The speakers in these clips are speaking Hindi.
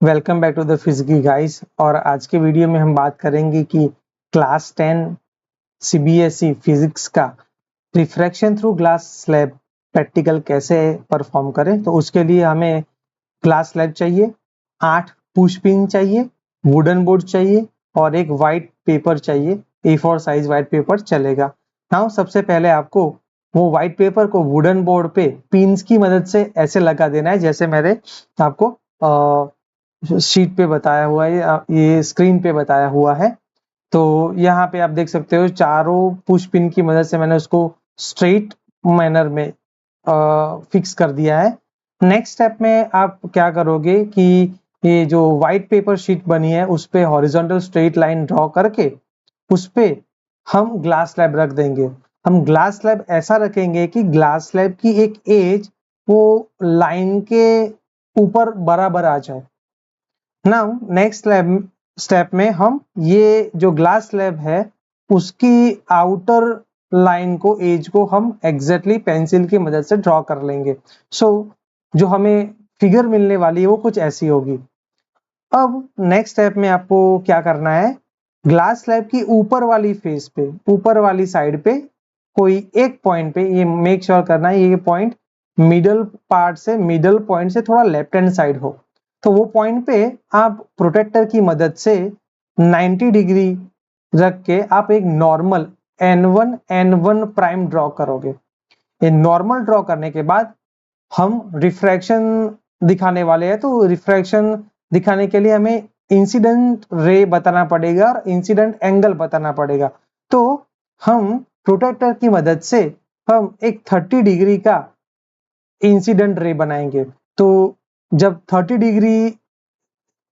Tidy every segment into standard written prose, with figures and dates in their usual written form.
Welcome back to the physics guys. और आज के वीडियो में हम बात करेंगे कि क्लास 10 सीबीएसई फिजिक्स का refraction through glass slab practical कैसे परफॉर्म करें। तो उसके लिए हमें ग्लास स्लैब चाहिए, 8 पुश पिन चाहिए, वुडन बोर्ड चाहिए और एक वाइट पेपर चाहिए। A4 साइज वाइट पेपर चलेगा। नाउ सबसे पहले आपको वो वाइट पेपर को वुडन बोर्ड पे पिन्स की मदद से ऐसे लगा देना है जैसे मैंने आपको शीट पे बताया हुआ है, ये स्क्रीन पे बताया हुआ है। तो यहाँ पे आप देख सकते हो चारों पुश पिन की मदद से मैंने उसको स्ट्रेट मैनर में फिक्स कर दिया है। नेक्स्ट स्टेप में आप क्या करोगे कि ये जो व्हाइट पेपर शीट बनी है उस पे हॉरिजॉन्टल स्ट्रेट लाइन ड्रॉ करके उस पे हम ग्लास स्लैब रख देंगे। हम ग्लास स्लैब ऐसा रखेंगे कि ग्लास स्लैब की एक एज वो लाइन के ऊपर बराबर आ जाए। नाउ नेक्स्ट स्टेप में हम ये जो ग्लास स्लैब है उसकी आउटर लाइन को एज को हम एग्जैक्टली पेंसिल की मदद से ड्रॉ कर लेंगे। सो जो हमें फिगर मिलने वाली है वो कुछ ऐसी होगी। अब नेक्स्ट स्टेप में आपको क्या करना है, ग्लास स्लैब की ऊपर वाली फेस पे, ऊपर वाली साइड पे कोई एक पॉइंट पे ये मेक श्योर करना है ये पॉइंट मिडल पार्ट से, मिडल पॉइंट से थोड़ा लेफ्ट हैंड साइड हो। तो वो पॉइंट पे आप प्रोटेक्टर की मदद से 90 डिग्री रख के आप एक normal N1 N1 prime draw करोगे। ये नॉर्मल ड्रॉ करने के बाद हम रिफ्रैक्शन दिखाने वाले हैं। तो रिफ्रैक्शन दिखाने के लिए हमें इंसिडेंट रे बताना पड़ेगा और इंसिडेंट एंगल बताना पड़ेगा। तो हम प्रोटेक्टर की मदद से हम एक 30 डिग्री का इंसिडेंट रे बनाएंगे। तो जब 30 डिग्री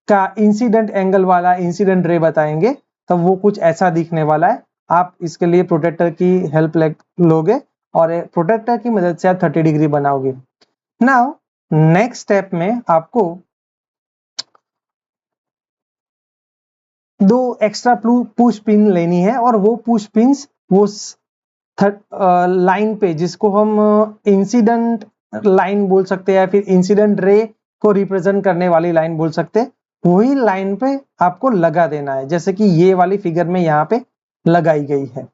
का इंसिडेंट एंगल वाला इंसिडेंट रे बताएंगे तब वो कुछ ऐसा दिखने वाला है। आप इसके लिए प्रोटेक्टर की हेल्प लोगे और प्रोटेक्टर की मदद से आप 30 डिग्री बनाओगे। नाउ नेक्स्ट स्टेप में आपको दो एक्स्ट्रा पुश पिन लेनी है और वो पुश पिन्स वो लाइन पे जिसको हम इंसिडेंट लाइन बोल सकते हैं या फिर इंसिडेंट रे को रिप्रेजेंट करने वाली लाइन बोल सकते हैं, वही लाइन पे आपको लगा देना है जैसे कि ये वाली फिगर में यहाँ पे लगाई गई है।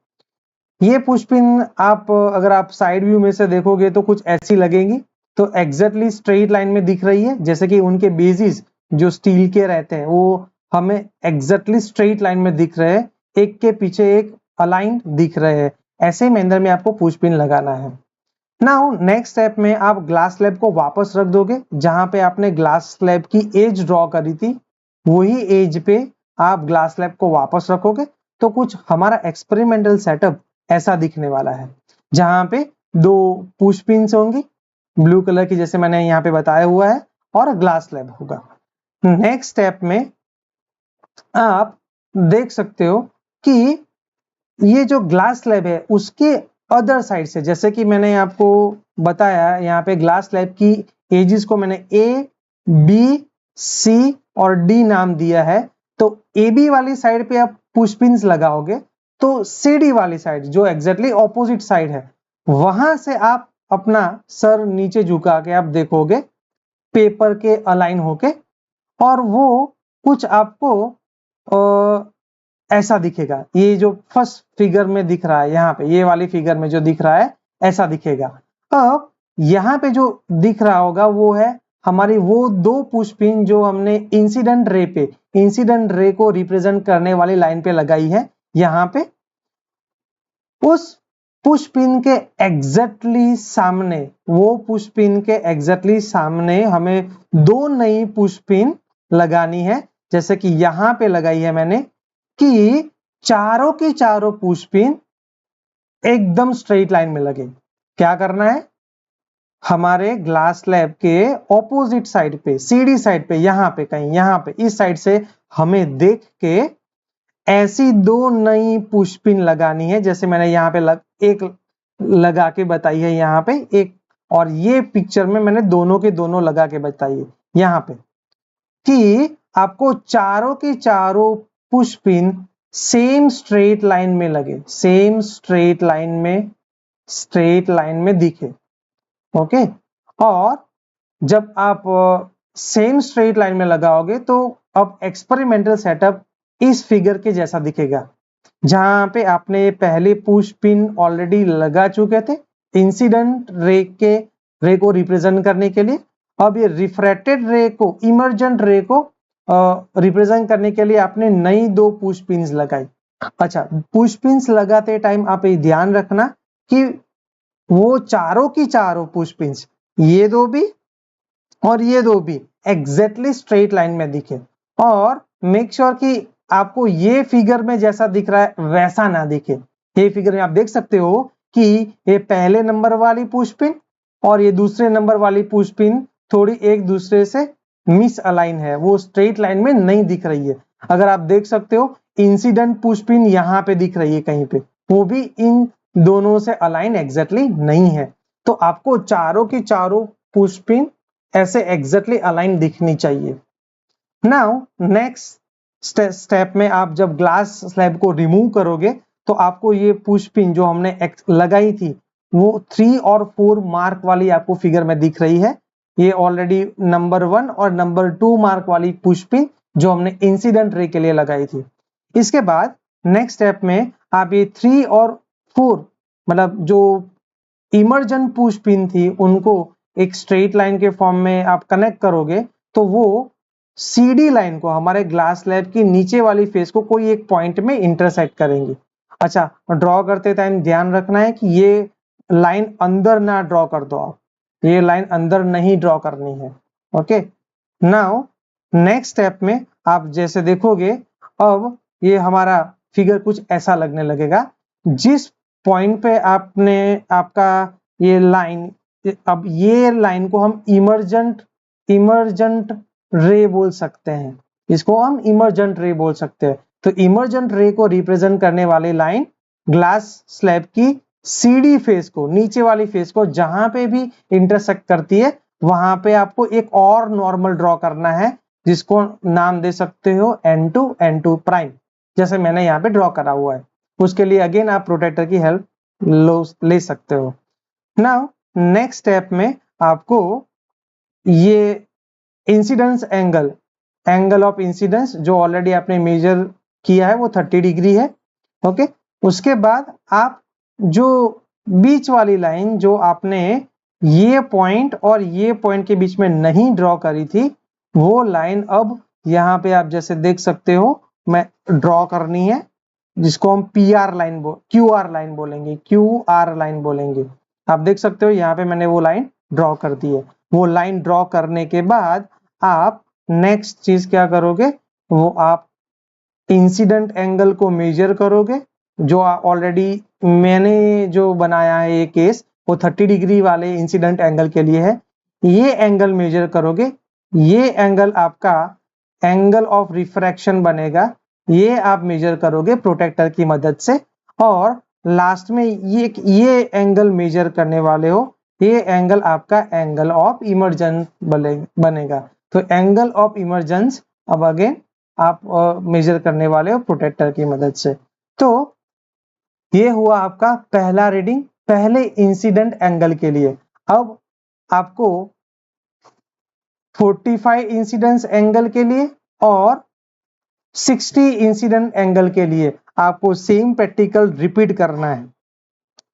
ये पुश पिन आप अगर आप साइड व्यू में से देखोगे तो कुछ ऐसी लगेंगी। तो एग्जैक्टली स्ट्रेट लाइन में दिख रही है जैसे कि उनके बेसिस जो स्टील के रहते हैं वो हमें एग्जैक्टली स्ट्रेट लाइन में दिख रहे हैं, एक के पीछे एक अलाइन दिख रहे हैं। ऐसे मैनर में आपको पुश पिन लगाना है। नाउ नेक्स्ट स्टेप में आप ग्लास स्लैब को वापस रख दोगे जहां पे आपने ग्लास स्लैब की एज ड्रॉ करी थी, वही एज पे आप ग्लास स्लैब को वापस रखोगे। तो कुछ हमारा एक्सपेरिमेंटल सेटअप ऐसा दिखने वाला है जहां पे दो पुश पिन्स होंगी ब्लू कलर की जैसे मैंने यहाँ पे बताया हुआ है और ग्लास स्लैब होगा। नेक्स्ट स्टेप में आप देख सकते हो कि ये जो ग्लास स्लैब है उसके अदर साइड से, जैसे कि मैंने आपको बताया यहाँ पे ग्लास स्लैब की एजेस को मैंने A, B, C और D नाम दिया है। तो AB वाली साइड पे आप पुश पिन्स लगाओगे तो CD वाली साइड जो एग्जैक्टली ऑपोजिट साइड है वहां से आप अपना सर नीचे झुका के आप देखोगे पेपर के अलाइन होके और वो कुछ आपको ऐसा दिखेगा। ये जो फर्स्ट फिगर में दिख रहा है यहाँ पे, ये वाली फिगर में जो दिख रहा है ऐसा दिखेगा। अब यहाँ पे जो दिख रहा होगा वो है हमारी वो दो पुश पिन जो हमने इंसिडेंट रे पे, इंसिडेंट रे को रिप्रेजेंट करने वाली लाइन पे लगाई है। यहाँ पे उस पुश पिन के एग्जैक्टली सामने, वो पुश पिन के एग्जैक्टली सामने हमें दो नई पुश पिन लगानी है जैसे कि यहाँ पे लगाई है मैंने कि चारों की चारों पुश पिन एकदम स्ट्रेट लाइन में लगे। क्या करना है, हमारे ग्लास स्लैब के ऑपोजिट साइड पे, सीडी साइड पे, यहाँ पे कहीं, यहाँ पे इस साइड से हमें देख के ऐसी दो नई पुश पिन लगानी है जैसे मैंने यहाँ पे एक लगा के बताई है यहाँ पे एक, और ये पिक्चर में मैंने दोनों के दोनों लगा के बताई है यहाँ पे कि आपको चारों के चारों push pin same straight line में लगे, सेम स्ट्रेट लाइन में दिखे। ओके, और जब आप सेम स्ट्रेट लाइन में लगाओगे तो अब एक्सपेरिमेंटल सेटअप इस फिगर के जैसा दिखेगा, जहां पे आपने पहले पुश पिन ऑलरेडी लगा चुके थे इंसिडेंट रे को रिप्रेजेंट करने के लिए। अब ये रिफ्रैक्टेड रे को, इमर्जेंट रे को रिप्रेजेंट करने के लिए आपने नई 2 पुश पिन्स लगाई। अच्छा, पुश पिन्स लगाते टाइम आप ये ध्यान रखना कि वो चारों की चारों पुश पिन्स, ये 2 भी और ये 2 भी एग्जैक्टली स्ट्रेट लाइन में दिखे, और मेक श्योर कि आपको ये फिगर में जैसा दिख रहा है वैसा ना दिखे। ये फिगर में आप देख सकते हो कि ये पहले नंबर वाली पुश पिन और ये दूसरे नंबर वाली पुश पिन थोड़ी एक दूसरे से मिस अलाइन है, वो स्ट्रेट लाइन में नहीं दिख रही है। अगर आप देख सकते हो इंसिडेंट पुश पिन यहाँ पे दिख रही है कहीं पे, वो भी इन दोनों से अलाइन एग्जैक्टली नहीं है। तो आपको चारों की चारों पुश पिन ऐसे एग्जैक्टली अलाइन दिखनी चाहिए। नाउ नेक्स्ट स्टेप में आप जब ग्लास स्लैब को रिमूव करोगे तो आपको ये पुश पिन जो हमने लगाई थी वो 3 और 4 मार्क वाली आपको फिगर में दिख रही है। ये ऑलरेडी नंबर 1 और नंबर 2 मार्क वाली पुश पिन जो हमने इंसिडेंट रे के लिए लगाई थी। इसके बाद नेक्स्ट स्टेप में आप ये 3 और 4 मतलब जो इमर्जेंट पुश पिन थी उनको एक स्ट्रेट लाइन के फॉर्म में आप कनेक्ट करोगे तो वो सीडी लाइन को, हमारे ग्लास स्लैब की नीचे वाली फेस को कोई एक पॉइंट में इंटरसेक्ट करेंगे। अच्छा, ड्रॉ करते टाइम ध्यान रखना है कि ये लाइन अंदर ना ड्रॉ कर दो आप, ये लाइन अंदर नहीं ड्रॉ करनी है। ओके, नाउ नेक्स्ट स्टेप में आप जैसे देखोगे अब ये हमारा फिगर कुछ ऐसा लगने लगेगा। जिस पॉइंट पे आपने आपका ये लाइन, अब ये लाइन को हम इमर्जेंट रे बोल सकते हैं, इसको हम इमर्जेंट रे बोल सकते हैं। तो इमर्जेंट रे को रिप्रेजेंट करने वाली लाइन ग्लास स्लैब की सीडी फेस को, नीचे वाली फेस को जहां पे भी इंटरसेक्ट करती है वहां पे आपको एक और नॉर्मल ड्रॉ करना है, जिसको नाम दे सकते हो N2 प्राइम, जैसे मैंने यहाँ पे ड्रॉ करा हुआ है। उसके लिए अगेन आप प्रोटेक्टर की हेल्प ले सकते हो। नाउ नेक्स्ट स्टेप में आपको ये इंसिडेंस एंगल ऑफ इंसिडेंस जो ऑलरेडी आपने मेजर किया है वो 30 डिग्री है। ओके, उसके बाद आप जो बीच वाली लाइन जो आपने ये पॉइंट और ये पॉइंट के बीच में नहीं ड्रॉ करी थी, वो लाइन अब यहाँ पे आप जैसे देख सकते हो मैं ड्रॉ करनी है, जिसको हम क्यूआर लाइन बोलेंगे। आप देख सकते हो यहाँ पे मैंने वो लाइन ड्रॉ कर दी है। वो लाइन ड्रॉ करने के बाद आप नेक्स्ट चीज क्या करोगे, वो आप इंसिडेंट एंगल को मेजर करोगे। जो ऑलरेडी मैंने जो बनाया है ये केस वो 30 डिग्री वाले इंसिडेंट एंगल के लिए है। ये एंगल मेजर करोगे, ये एंगल आपका एंगल ऑफ रिफ्रैक्शन बनेगा, ये आप मेजर करोगे प्रोटेक्टर की मदद से। और लास्ट में ये एंगल मेजर करने वाले हो, ये एंगल आपका एंगल ऑफ इमर्जेंस बनेगा। तो एंगल ऑफ इमर्जेंस अब अगेन आप मेजर करने वाले हो प्रोटेक्टर की मदद से। तो ये हुआ आपका पहला रीडिंग पहले इंसिडेंट एंगल के लिए। अब आपको 45 इंसिडेंस एंगल के लिए और 60 इंसिडेंट एंगल के लिए आपको सेम प्रैक्टिकल रिपीट करना है।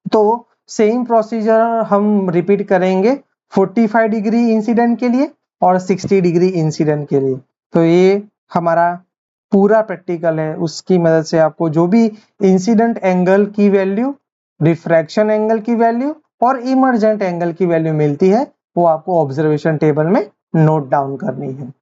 तो सेम प्रोसीजर हम रिपीट करेंगे 45 डिग्री इंसिडेंट के लिए और 60 डिग्री इंसिडेंट के लिए। तो ये हमारा पूरा प्रैक्टिकल है, उसकी मदद से आपको जो भी इंसिडेंट एंगल की वैल्यू, रिफ्रैक्शन एंगल की वैल्यू और इमर्जेंट एंगल की वैल्यू मिलती है वो आपको ऑब्जर्वेशन टेबल में नोट डाउन करनी है।